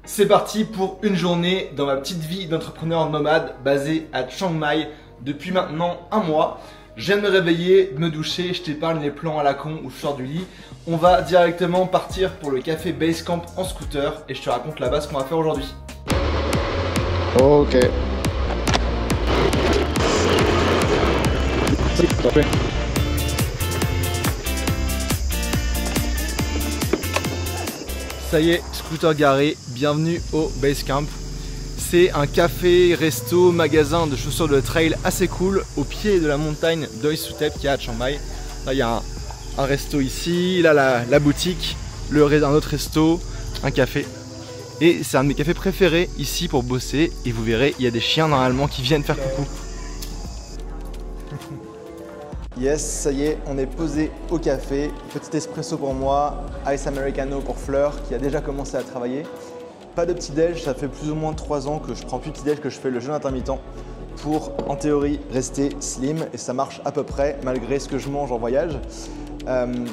C'est parti pour une journée dans ma petite vie d'entrepreneur nomade basée à Chiang Mai depuis maintenant un mois. Je viens de me réveiller, de me doucher, je t'épargne les plans à la con où je sors du lit. On va directement partir pour le café Basecamp en scooter et je te raconte là-bas ce qu'on va faire aujourd'hui. Ok. Ça y est, scooter garé, bienvenue au Basecamp. C'est un café, resto, magasin de chaussures de trail assez cool au pied de la montagne Doi Suthep qui est à Chiang Mai. Là il y a un resto ici, là la boutique, un autre resto, un café. Et c'est un de mes cafés préférés ici pour bosser et vous verrez il y a des chiens normalement qui viennent faire coucou. Yes, ça y est, on est posé au café. Petit espresso pour moi, ice americano pour Fleur qui a déjà commencé à travailler. Pas de petit déj, ça fait plus ou moins 3 ans que je prends plus de petit déj, que je fais le jeûne intermittent pour en théorie rester slim et ça marche à peu près malgré ce que je mange en voyage.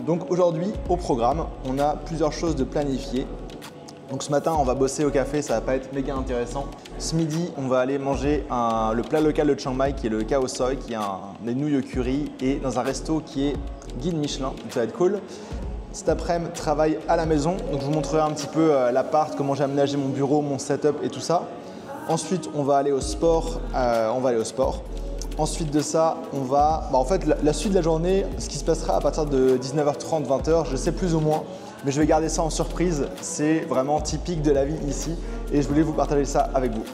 Donc aujourd'hui au programme, on a plusieurs choses de planifier. Donc ce matin on va bosser au café, ça va pas être méga intéressant. Ce midi on va aller manger le plat local de Chiang Mai qui est le khao soi, qui est des nouilles au curry et dans un resto qui est guide Michelin, donc ça va être cool. Cet après-midi, travail à la maison, donc je vous montrerai un petit peu l'appart, comment j'ai aménagé mon bureau, mon setup et tout ça. Ensuite on va aller au sport, Ensuite de ça, on va… en fait, la suite de la journée, ce qui se passera à partir de 19h30, 20h, je sais plus ou moins, mais je vais garder ça en surprise. C'est vraiment typique de la vie ici et je voulais vous partager ça avec vous.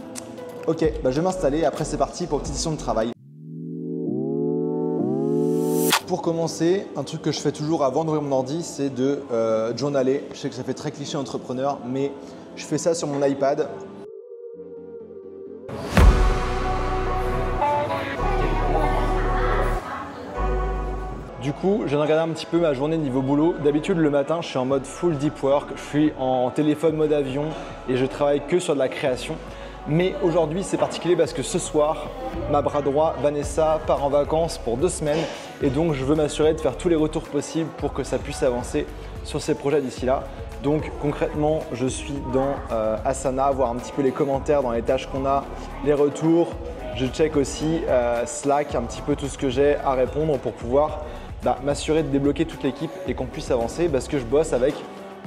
Ok, je vais m'installer. Après, c'est parti pour une petite session de travail. Pour commencer, un truc que je fais toujours avant d'ouvrir mon ordi, c'est de journaler. Je sais que ça fait très cliché entrepreneur, mais je fais ça sur mon iPad. Du coup, je viens de regarder un petit peu ma journée niveau boulot. D'habitude, le matin, je suis en mode full deep work. Je suis en téléphone mode avion et je travaille que sur de la création. Mais aujourd'hui, c'est particulier parce que ce soir, ma bras droit, Vanessa, part en vacances pour 2 semaines. Et donc, je veux m'assurer de faire tous les retours possibles pour que ça puisse avancer sur ces projets d'ici là. Donc, concrètement, je suis dans Asana, voir un petit peu les commentaires dans les tâches qu'on a, les retours. Je check aussi Slack, un petit peu tout ce que j'ai à répondre pour pouvoir m'assurer de débloquer toute l'équipe et qu'on puisse avancer parce que je bosse avec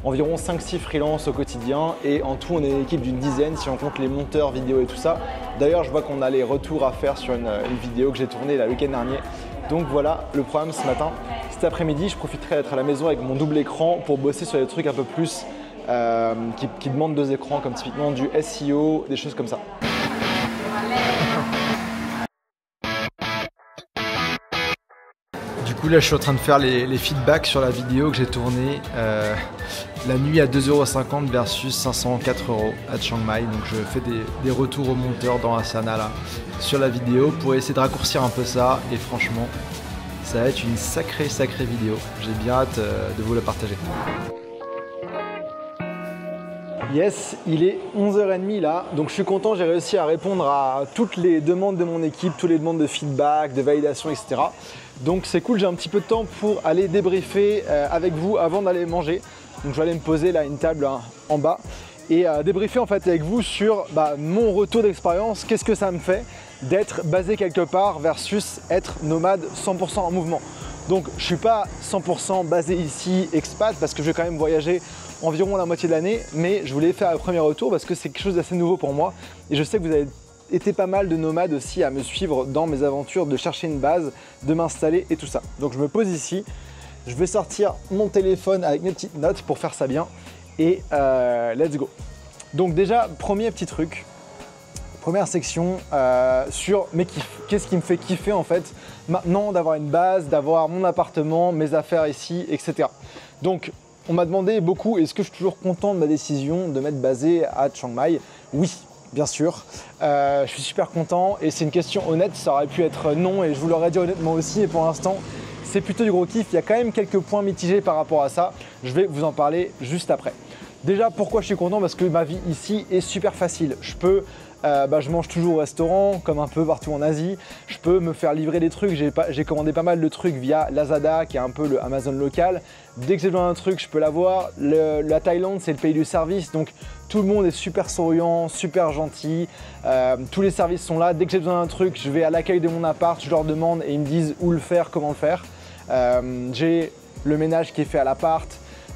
environ 5-6 freelances au quotidien et en tout on est une équipe d'une dizaine si on compte les monteurs vidéo et tout ça. D'ailleurs je vois qu'on a les retours à faire sur une vidéo que j'ai tournée le week-end dernier. Donc voilà le programme ce matin. Cet après-midi je profiterai d'être à la maison avec mon double écran pour bosser sur des trucs un peu plus qui demandent 2 écrans comme typiquement du SEO, des choses comme ça. Du coup là je suis en train de faire les feedbacks sur la vidéo que j'ai tournée la nuit à 2,50 € versus 504 € à Chiang Mai. Donc je fais des retours aux monteurs dans Asana là sur la vidéo pour essayer de raccourcir un peu ça et franchement ça va être une sacrée vidéo. J'ai bien hâte de vous la partager. Yes, il est 11h30 là, donc je suis content, j'ai réussi à répondre à toutes les demandes de mon équipe, toutes les demandes de feedback, de validation, etc. Donc c'est cool, j'ai un petit peu de temps pour aller débriefer avec vous avant d'aller manger. Donc je vais aller me poser là une table en bas et débriefer en fait avec vous sur mon retour d'expérience, qu'est-ce que ça me fait d'être basé quelque part versus être nomade 100% en mouvement. Donc je ne suis pas 100% basé ici expat parce que je vais quand même voyager environ la moitié de l'année, mais je voulais faire un premier retour parce que c'est quelque chose d'assez nouveau pour moi et je sais que vous avez été pas mal de nomades aussi à me suivre dans mes aventures de chercher une base, de m'installer et tout ça. Donc je me pose ici, je vais sortir mon téléphone avec mes petites notes pour faire ça bien et let's go. Donc déjà, premier petit truc, première section sur mes kiffs. Qu'est-ce qui me fait kiffer en fait maintenant d'avoir une base, d'avoir mon appartement, mes affaires ici, etc. Donc on m'a demandé beaucoup, est-ce que je suis toujours content de ma décision de m'être basé à Chiang Mai? Oui, bien sûr. Je suis super content et c'est une question honnête, ça aurait pu être non et je vous l'aurais dit honnêtement aussi et pour l'instant, c'est plutôt du gros kiff. Il y a quand même quelques points mitigés par rapport à ça. Je vais vous en parler juste après. Déjà, pourquoi je suis content? Parce que ma vie ici est super facile. Je mange toujours au restaurant, comme un peu partout en Asie. Je peux me faire livrer des trucs. J'ai commandé pas mal de trucs via Lazada, qui est un peu le Amazon local. Dès que j'ai besoin d'un truc, je peux l'avoir. La Thaïlande, c'est le pays du service. Donc, tout le monde est super souriant, super gentil, tous les services sont là. Dès que j'ai besoin d'un truc, je vais à l'accueil de mon appart, je leur demande et ils me disent où le faire, comment le faire. J'ai le ménage qui est fait à l'appart.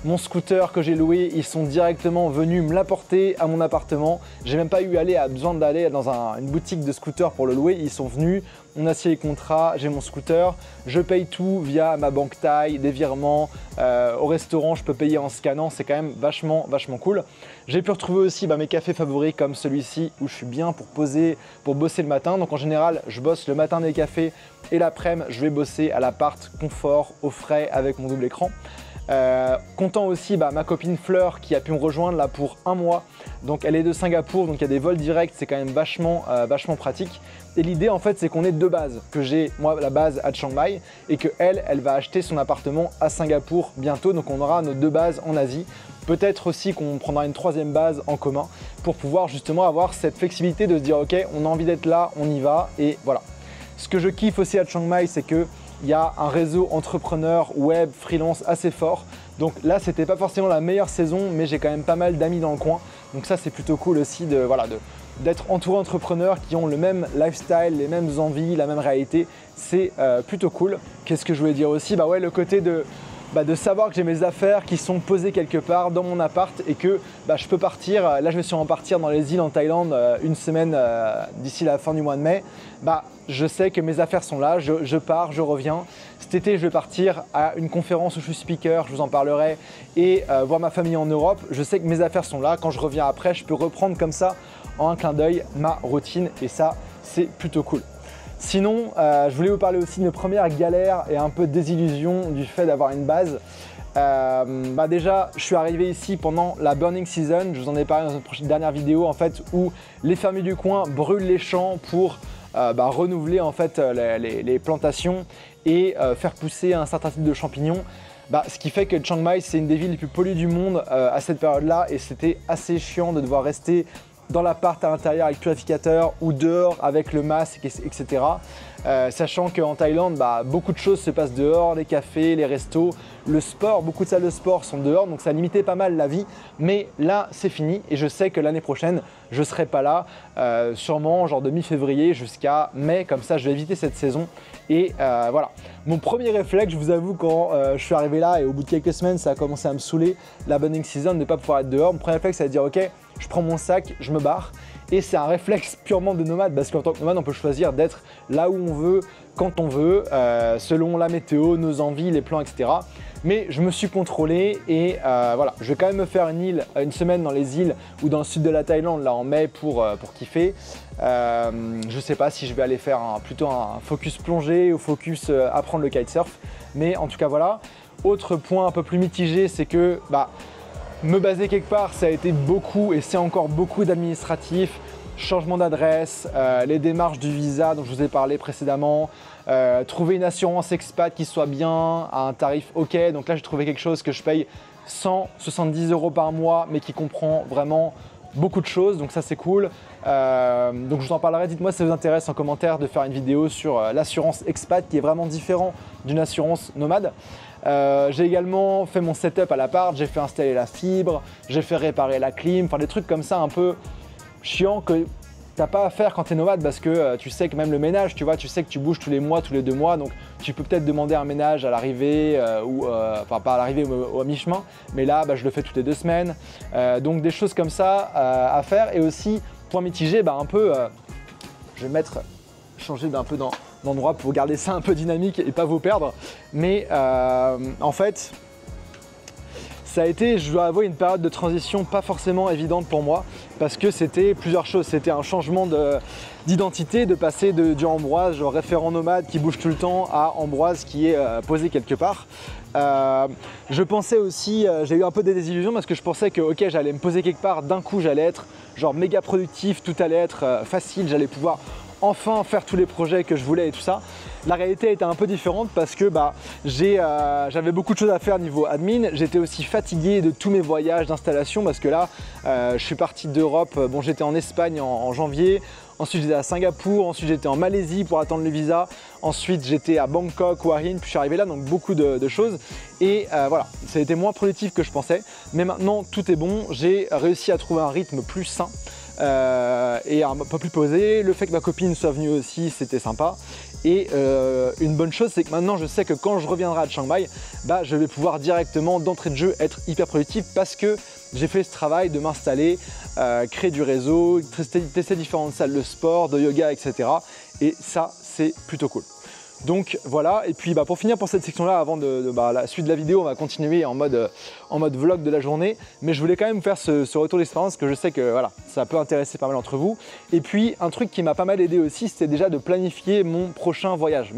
Mon scooter que j'ai loué, ils sont directement venus me l'apporter à mon appartement. J'ai même pas besoin d'aller dans une boutique de scooter pour le louer. Ils sont venus, on a signé les contrats, j'ai mon scooter. Je paye tout via ma banque Thaï, des virements. Au restaurant, je peux payer en scannant. C'est quand même vachement cool. J'ai pu retrouver aussi mes cafés favoris comme celui-ci où je suis bien pour bosser le matin. Donc en général, je bosse le matin des cafés et l'après-midi, je vais bosser à l'appart, confort, au frais avec mon double écran. Content aussi ma copine Fleur qui a pu me rejoindre là pour un mois. Donc elle est de Singapour, donc il y a des vols directs, c'est quand même vachement pratique. Et l'idée en fait c'est qu'on ait deux bases, que j'ai moi la base à Chiang Mai et que elle va acheter son appartement à Singapour bientôt. Donc on aura nos deux bases en Asie. Peut-être aussi qu'on prendra une troisième base en commun pour pouvoir justement avoir cette flexibilité de se dire ok, on a envie d'être là, on y va et voilà. Ce que je kiffe aussi à Chiang Mai, c'est que il y a un réseau entrepreneur, web, freelance assez fort. Donc là, c'était pas forcément la meilleure saison, mais j'ai quand même pas mal d'amis dans le coin. Donc ça, c'est plutôt cool aussi d'être entouré d'entrepreneurs qui ont le même lifestyle, les mêmes envies, la même réalité. C'est plutôt cool. Qu'est-ce que je voulais dire aussi? Le côté de savoir que j'ai mes affaires qui sont posées quelque part dans mon appart et que je peux partir. Là, je vais sûrement partir dans les îles en Thaïlande une semaine d'ici la fin du mois de mai. Je sais que mes affaires sont là, je pars, je reviens. Cet été, je vais partir à une conférence où je suis speaker, je vous en parlerai, et voir ma famille en Europe. Je sais que mes affaires sont là. Quand je reviens après, je peux reprendre comme ça, en un clin d'œil, ma routine. Et ça, c'est plutôt cool. Sinon, je voulais vous parler aussi de mes premières galères et un peu de désillusion du fait d'avoir une base. Déjà, je suis arrivé ici pendant la burning season. Je vous en ai parlé dans une dernière vidéo en fait, où les fermiers du coin brûlent les champs pour renouveler en fait les plantations et faire pousser un certain type de champignons. Ce qui fait que Chiang Mai, c'est une des villes les plus polluées du monde à cette période-là et c'était assez chiant de devoir rester dans l'appart à l'intérieur avec purificateur ou dehors avec le masque, etc. Sachant qu'en Thaïlande, beaucoup de choses se passent dehors, les cafés, les restos, le sport, beaucoup de salles de sport sont dehors, donc ça limitait pas mal la vie. Mais là, c'est fini et je sais que l'année prochaine, je ne serai pas là, sûrement genre de mi-février jusqu'à mai, comme ça je vais éviter cette saison. Et voilà, mon premier réflexe, je vous avoue, quand je suis arrivé là et au bout de quelques semaines, ça a commencé à me saouler, la burning season, de ne pas pouvoir être dehors. Mon premier réflexe, c'est de dire ok, je prends mon sac, je me barre. Et c'est un réflexe purement de nomade parce qu'en tant que nomade, on peut choisir d'être là où on veut, quand on veut, selon la météo, nos envies, les plans, etc. Mais je me suis contrôlé et voilà, je vais quand même me faire une semaine dans les îles ou dans le sud de la Thaïlande là en mai pour kiffer. Je sais pas si je vais aller faire plutôt un focus plongée ou focus apprendre le kitesurf. Mais en tout cas voilà. Autre point un peu plus mitigé, c'est que me baser quelque part, ça a été beaucoup et c'est encore beaucoup d'administratifs, changement d'adresse, les démarches du visa dont je vous ai parlé précédemment, trouver une assurance expat qui soit bien à un tarif ok. Donc là, j'ai trouvé quelque chose que je paye 170 € par mois, mais qui comprend vraiment beaucoup de choses, donc ça c'est cool. Donc je vous en parlerai, dites-moi si ça vous intéresse en commentaire de faire une vidéo sur l'assurance expat qui est vraiment différent d'une assurance nomade. J'ai également fait mon setup à l'appart, j'ai fait installer la fibre, j'ai fait réparer la clim, enfin des trucs comme ça un peu chiants que t'as pas à faire quand tu es nomade parce que tu sais que même le ménage, tu vois, tu sais que tu bouges tous les mois, tous les 2 mois, donc tu peux peut-être demander un ménage à l'arrivée enfin pas à l'arrivée ou à mi-chemin, mais là je le fais toutes les 2 semaines. Donc des choses comme ça à faire et aussi point mitigé, un peu, je vais changer d'un peu d'endroit pour garder ça un peu dynamique et pas vous perdre, mais en fait ça a été, je dois avouer, une période de transition pas forcément évidente pour moi parce que c'était plusieurs choses. C'était un changement d'identité, de passer du Ambroise, genre référent nomade qui bouge tout le temps, à Ambroise qui est posé quelque part. Je pensais aussi, j'ai eu un peu des désillusions parce que je pensais que ok, j'allais me poser quelque part, d'un coup j'allais être genre méga productif, tout allait être facile, j'allais pouvoir enfin faire tous les projets que je voulais et tout ça. La réalité était un peu différente parce que j'avais beaucoup de choses à faire niveau admin. J'étais aussi fatigué de tous mes voyages d'installation parce que là, je suis parti d'Europe. Bon, j'étais en Espagne en janvier. Ensuite, j'étais à Singapour. Ensuite, j'étais en Malaisie pour attendre le visa. Ensuite, j'étais à Bangkok ou à Hue. Puis, je suis arrivé là, donc beaucoup de choses. Et voilà, ça a été moins productif que je pensais. Mais maintenant, tout est bon. J'ai réussi à trouver un rythme plus sain. Et un peu plus posé. Le fait que ma copine soit venue aussi, c'était sympa. Et une bonne chose, c'est que maintenant je sais que quand je reviendrai à Chiang Mai, je vais pouvoir directement d'entrée de jeu être hyper productif parce que j'ai fait ce travail de m'installer, créer du réseau, tester différentes salles de sport, de yoga, etc. Et ça, c'est plutôt cool. Donc voilà, et puis pour finir pour cette section-là, avant la suite de la vidéo, on va continuer en mode vlog de la journée, mais je voulais quand même faire ce retour d'expérience que je sais que voilà, ça peut intéresser pas mal d'entre vous. Et puis un truc qui m'a pas mal aidé aussi, c'était déjà de planifier mes prochains voyages.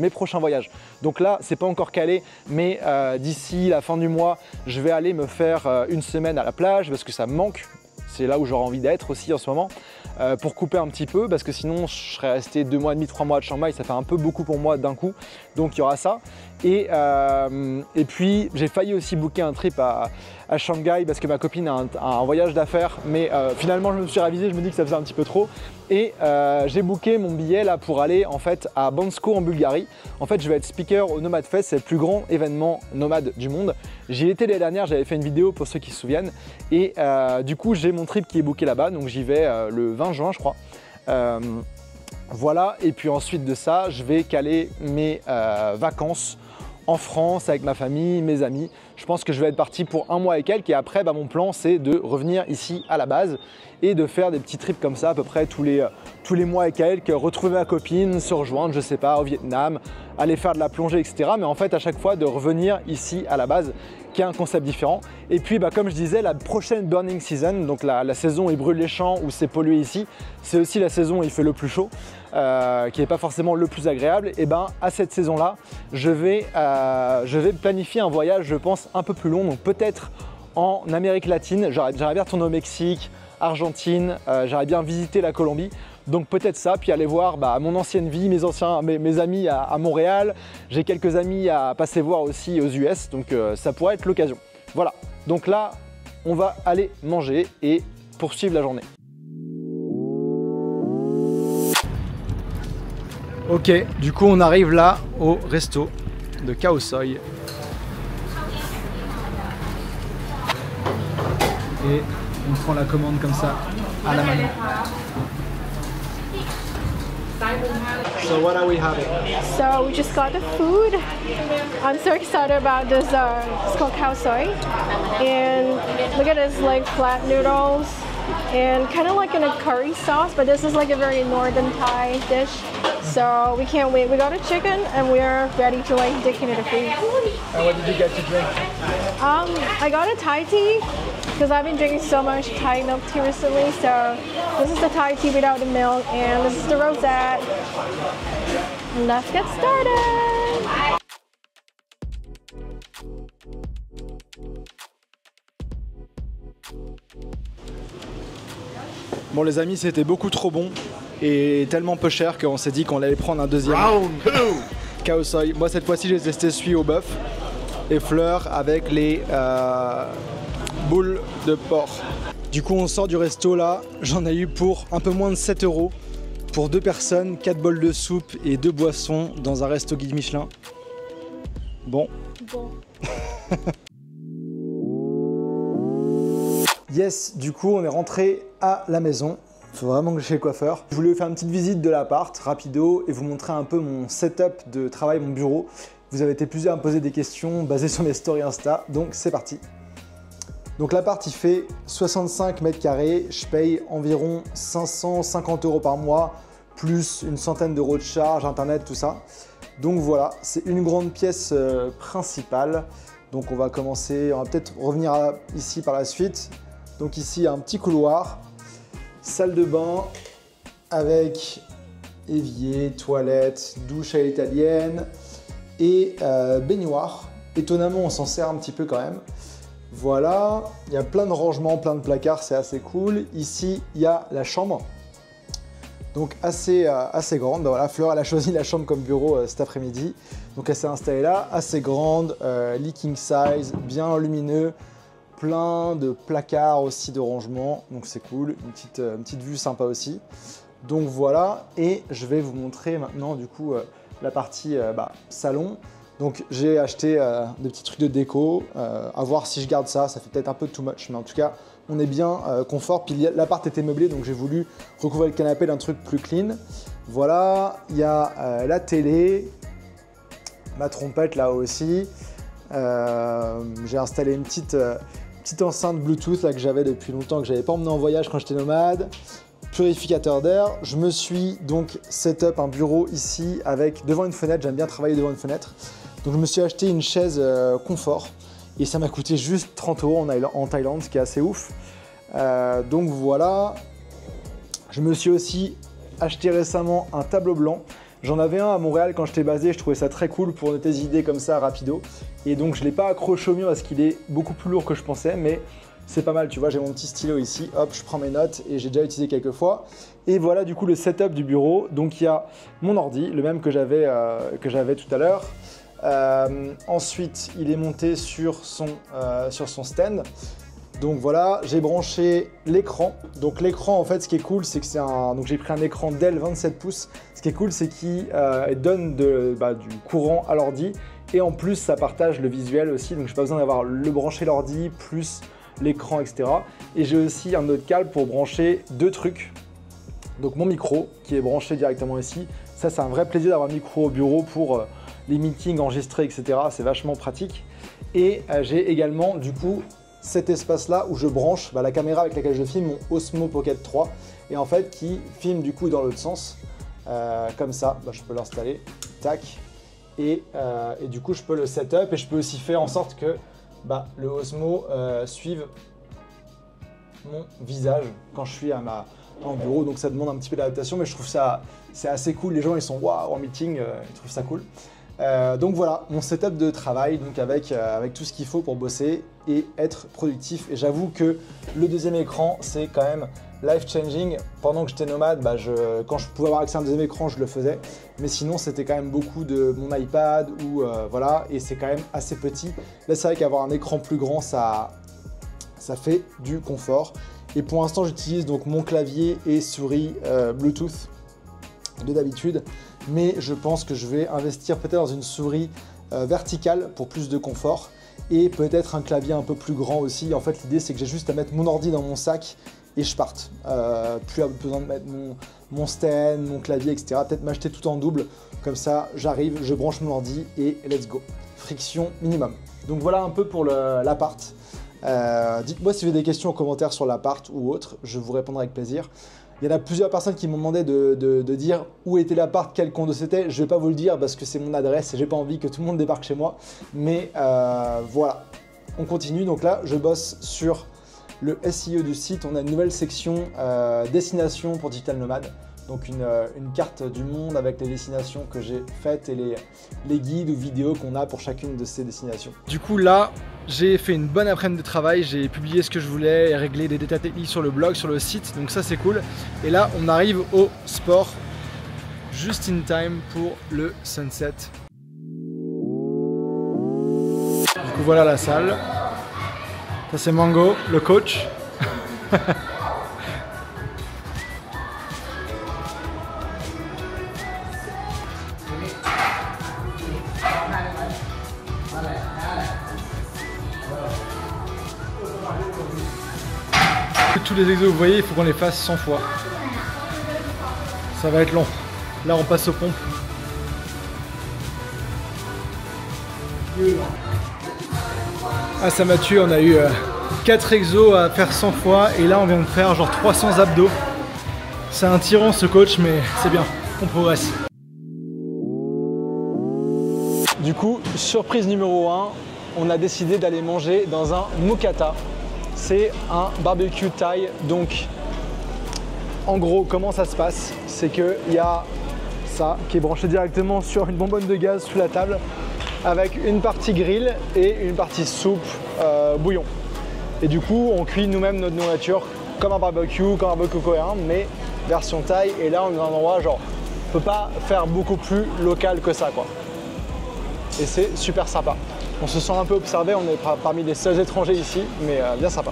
Donc là, c'est pas encore calé, mais d'ici la fin du mois, je vais aller me faire une semaine à la plage parce que ça me manque. C'est là où j'aurais envie d'être aussi en ce moment, pour couper un petit peu, parce que sinon je serais resté 2 mois et demi, 3 mois à Chiang Mai, ça fait un peu beaucoup pour moi d'un coup, donc il y aura ça. Et puis j'ai failli aussi booker un trip à Shanghai parce que ma copine a un voyage d'affaires, mais finalement je me suis ravisé, je me dis que ça faisait un petit peu trop. Et j'ai booké mon billet là pour aller en fait à Bansko en Bulgarie. En fait, je vais être speaker au Nomad Fest, c'est le plus grand événement nomade du monde. J'y étais l'année dernière, j'avais fait une vidéo pour ceux qui se souviennent. Et du coup, j'ai mon trip qui est booké là-bas, donc j'y vais le 20 juin, je crois. Voilà, et puis ensuite de ça, je vais caler mes vacances en France avec ma famille, mes amis. Je pense que je vais être parti pour 1 mois et quelques, et après mon plan c'est de revenir ici à la base et de faire des petits trips comme ça à peu près tous les mois et quelques, retrouver ma copine, se rejoindre, je sais pas, au Vietnam, aller faire de la plongée, etc. Mais en fait à chaque fois de revenir ici à la base, qui est un concept différent. Et puis comme je disais, la prochaine burning season, donc la saison où il brûle les champs, où c'est pollué ici, c'est aussi la saison où il fait le plus chaud, qui n'est pas forcément le plus agréable. Et à cette saison-là, je vais planifier un voyage, je pense, un peu plus long, donc peut-être en Amérique latine. J'aimerais bien retourner au Mexique, Argentine, j'aimerais bien visiter la Colombie. Donc peut-être ça, puis aller voir mon ancienne vie, mes amis à Montréal. J'ai quelques amis à passer voir aussi aux US, donc ça pourrait être l'occasion. Voilà, donc là, on va aller manger et poursuivre la journée. Ok, du coup on arrive là au resto de Khao Soi. Et on prend la commande comme ça, à la main. So what are we having? So we just got the food. I'm so excited about this. It's called Khao Soi, and look at this, like flat noodles, and kind of like in a curry sauce. But this is like a very northern Thai dish. So we can't wait. We got a chicken, and we're ready to like dig into the food. And what did you get to drink? I got a Thai tea. Because I've been drinking so much Thai milk tea recently, so this is the Thai tea without the milk, and this is the rosette. Let's get started! Bon les amis, c'était beaucoup trop bon et tellement peu cher qu'on s'est dit qu'on allait prendre un deuxième. Round 2. Khao Soi. Moi cette fois-ci j'ai testé celui au bœuf et fleurs avec les boules de porc. Du coup on sort du resto là, j'en ai eu pour un peu moins de 7 € pour 2 personnes, 4 bols de soupe et 2 boissons dans un resto guide Michelin. Bon. Yes, du coup on est rentré à la maison. Il faut vraiment que je chez le coiffeur. Je voulais vous faire une petite visite de l'appart, rapido, et vous montrer un peu mon setup de travail, mon bureau. Vous avez été plusieurs à me poser des questions basées sur mes stories Insta, donc c'est parti. Donc l'appart il fait 65 mètres carrés, je paye environ 550 € par mois, plus une centaine d'euros de charges, internet, tout ça. Donc voilà, c'est une grande pièce principale. Donc on va commencer, on va peut-être revenir ici par la suite. Donc ici il y a un petit couloir, salle de bain avec évier, toilette, douche à l'italienne et baignoire. Étonnamment on s'en sert un petit peu quand même. Voilà, il y a plein de rangements, plein de placards, c'est assez cool. Ici, il y a la chambre. donc assez grande. Voilà, Fleur, elle a choisi la chambre comme bureau cet après-midi. Donc elle s'est installée là, assez grande, lit king size, bien lumineux, plein de placards aussi de rangement, donc c'est cool, une petite vue sympa aussi. Donc voilà, et je vais vous montrer maintenant du coup la partie salon. Donc j'ai acheté des petits trucs de déco, à voir si je garde ça, ça fait peut-être un peu too much, mais en tout cas on est bien confort. Puis l'appart était meublé, donc j'ai voulu recouvrir le canapé d'un truc plus clean. Voilà, il y a la télé, ma trompette là aussi. J'ai installé une petite enceinte Bluetooth là, que j'avais depuis longtemps, que j'avais pas emmené en voyage quand j'étais nomade. Purificateur d'air. Je me suis donc set-up un bureau ici avec devant une fenêtre. J'aime bien travailler devant une fenêtre. Donc je me suis acheté une chaise confort et ça m'a coûté juste 30 € en Thaïlande, ce qui est assez ouf. Donc voilà. Je me suis aussi acheté récemment un tableau blanc. J'en avais un à Montréal quand j'étais basé, je trouvais ça très cool pour noter des idées comme ça rapido. Et donc je ne l'ai pas accroché au mur parce qu'il est beaucoup plus lourd que je pensais, mais c'est pas mal, tu vois, j'ai mon petit stylo ici, hop, je prends mes notes et j'ai déjà utilisé quelques fois. Et voilà du coup le setup du bureau. Donc il y a mon ordi, le même que j'avais tout à l'heure. Ensuite, il est monté sur son stand. Donc voilà, j'ai branché l'écran. Donc l'écran, en fait, ce qui est cool, c'est que donc j'ai pris un écran Dell 27 pouces. Ce qui est cool, c'est qu'il donne du courant à l'ordi. Et en plus, ça partage le visuel aussi. Donc j'ai pas besoin d'avoir brancher l'ordi plus l'écran, etc. Et j'ai aussi un autre câble pour brancher deux trucs. Donc mon micro, qui est branché directement ici. Ça, c'est un vrai plaisir d'avoir un micro au bureau pour les meetings enregistrés, etc. C'est vachement pratique. Et j'ai également, du coup, cet espace-là où je branche la caméra avec laquelle je filme, mon Osmo Pocket 3, et en fait qui filme du coup dans l'autre sens, comme ça, je peux l'installer, tac, et du coup je peux le setup et je peux aussi faire en sorte que le Osmo suive mon visage quand je suis en bureau, donc ça demande un petit peu d'adaptation, mais je trouve ça c'est assez cool. Les gens ils sont waouh en meeting, ils trouvent ça cool. Donc voilà, mon setup de travail, donc avec tout ce qu'il faut pour bosser et être productif. Et j'avoue que le deuxième écran, c'est quand même life-changing. Pendant que j'étais nomade, quand je pouvais avoir accès à un deuxième écran, je le faisais. Mais sinon, c'était quand même beaucoup de mon iPad ou voilà, et c'est quand même assez petit. Là, c'est vrai qu'avoir un écran plus grand, ça fait du confort. Et pour l'instant, j'utilise donc mon clavier et souris Bluetooth de d'habitude. Mais je pense que je vais investir peut-être dans une souris verticale pour plus de confort et peut-être un clavier un peu plus grand aussi. En fait, l'idée, c'est que j'ai juste à mettre mon ordi dans mon sac et je parte. Plus besoin de mettre mon stand, mon clavier, etc. Peut-être m'acheter tout en double. Comme ça, j'arrive, je branche mon ordi et let's go. Friction minimum. Donc voilà un peu pour l'appart. Dites-moi si vous avez des questions en commentaire sur l'appart ou autre. Je vous répondrai avec plaisir. Il y en a plusieurs personnes qui m'ont demandé de dire où était l'appart, quel condo c'était. Je ne vais pas vous le dire parce que c'est mon adresse et j'ai pas envie que tout le monde débarque chez moi. Mais voilà, on continue. Donc là, je bosse sur le SEO du site. On a une nouvelle section destination pour Digital Nomad. Donc une carte du monde avec les destinations que j'ai faites et les guides ou vidéos qu'on a pour chacune de ces destinations. Du coup là, j'ai fait une bonne après-midi de travail, j'ai publié ce que je voulais et réglé des détails techniques sur le blog, sur le site, donc ça c'est cool. Et là, on arrive au sport, just in time pour le sunset. Du coup voilà la salle. Ça c'est Mango, le coach. Tous les exos, vous voyez, il faut qu'on les fasse 100 fois. Ça va être long. Là, on passe aux pompes. Ah, ça m'a tué. On a eu 4 exos à faire 100 fois. Et là, on vient de faire genre 300 abdos. C'est un tyran, ce coach, mais c'est bien. On progresse. Du coup, surprise numéro 1, on a décidé d'aller manger dans un Mookata. C'est un barbecue thaï. Donc en gros comment ça se passe, c'est qu'il y a ça qui est branché directement sur une bonbonne de gaz sous la table avec une partie grill et une partie soupe bouillon. Et du coup on cuit nous-mêmes notre nourriture comme un barbecue coréen, mais version Thaï. Et là, on est dans un endroit genre, on peut pas faire beaucoup plus local que ça, quoi. Et c'est super sympa. On se sent un peu observé, on est parmi les seuls étrangers ici, mais bien sympa.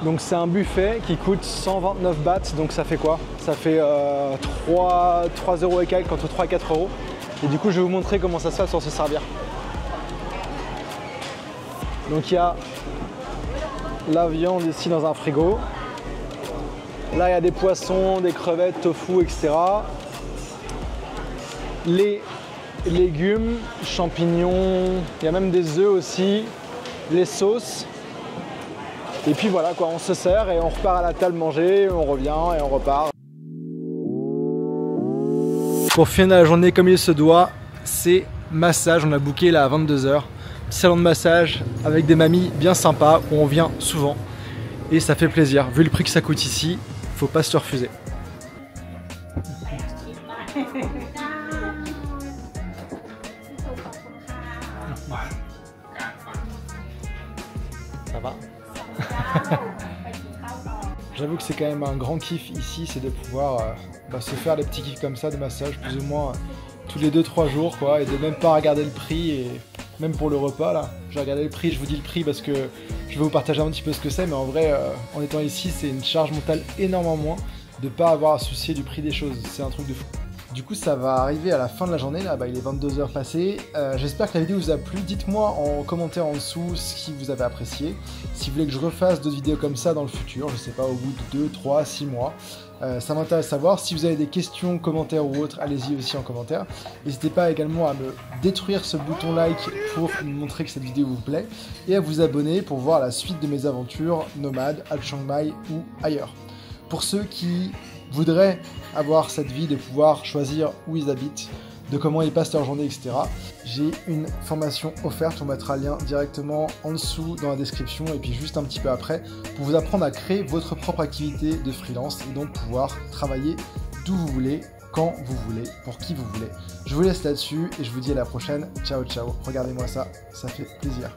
Donc c'est un buffet qui coûte 129 bahts, donc ça fait quoi? Ça fait 3 euros et quelques, entre 3 et 4 euros. Et du coup, je vais vous montrer comment ça se fait sans se servir. Donc il y a la viande ici dans un frigo. Là, il y a des poissons, des crevettes, tofu, etc. Les légumes, champignons, il y a même des œufs aussi, les sauces. Et puis voilà quoi, on se sert et on repart à la table manger, on revient et on repart. Pour finir la journée comme il se doit, c'est massage, on a booké là à 22 h. Salon de massage avec des mamies bien sympas où on vient souvent. Et ça fait plaisir, vu le prix que ça coûte ici, faut pas se le refuser. Ça va? J'avoue que c'est quand même un grand kiff ici, c'est de pouvoir se faire des petits kiffs comme ça de massage plus ou moins tous les 2-3 jours quoi, et de même pas regarder le prix. Et même pour le repas là, j'ai regardé le prix, je vous dis le prix parce que je vais vous partager un petit peu ce que c'est, mais en vrai en étant ici c'est une charge mentale énormément moins de pas avoir à soucier du prix des choses, c'est un truc de fou. Du coup ça va arriver à la fin de la journée, là il est 22 h passées, j'espère que la vidéo vous a plu, dites-moi en commentaire en dessous ce que vous avez apprécié, si vous voulez que je refasse d'autres vidéos comme ça dans le futur, je sais pas, au bout de 2, 3, 6 mois, ça m'intéresse de savoir. Si vous avez des questions, commentaires ou autres, allez-y aussi en commentaire, n'hésitez pas également à me détruire ce bouton like pour me montrer que cette vidéo vous plaît, et à vous abonner pour voir la suite de mes aventures nomades à Chiang Mai ou ailleurs. Pour ceux qui voudraient avoir cette vie de pouvoir choisir où ils habitent, de comment ils passent leur journée, etc. J'ai une formation offerte, on mettra le lien directement en dessous dans la description et puis juste un petit peu après pour vous apprendre à créer votre propre activité de freelance et donc pouvoir travailler d'où vous voulez, quand vous voulez, pour qui vous voulez. Je vous laisse là-dessus et je vous dis à la prochaine. Ciao ciao, regardez-moi ça, ça fait plaisir.